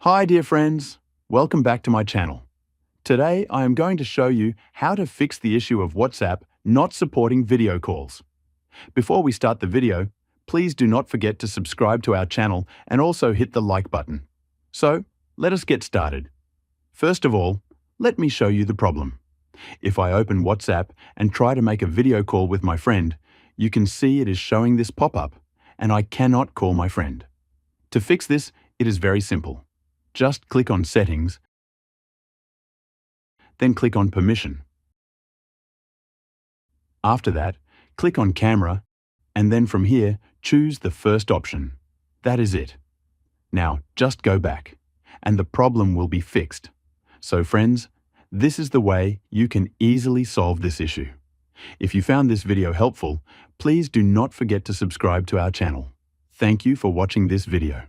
Hi dear friends, welcome back to my channel. Today I am going to show you how to fix the issue of WhatsApp not supporting video calls. Before we start the video, please do not forget to subscribe to our channel and also hit the like button. So, let us get started. First of all, let me show you the problem. If I open WhatsApp and try to make a video call with my friend, you can see it is showing this pop-up, and I cannot call my friend. To fix this, it is very simple. Just click on Settings, then click on Permission. After that, click on Camera, and then from here, choose the first option. That is it. Now, just go back, and the problem will be fixed. So friends, this is the way you can easily solve this issue. If you found this video helpful, please do not forget to subscribe to our channel. Thank you for watching this video.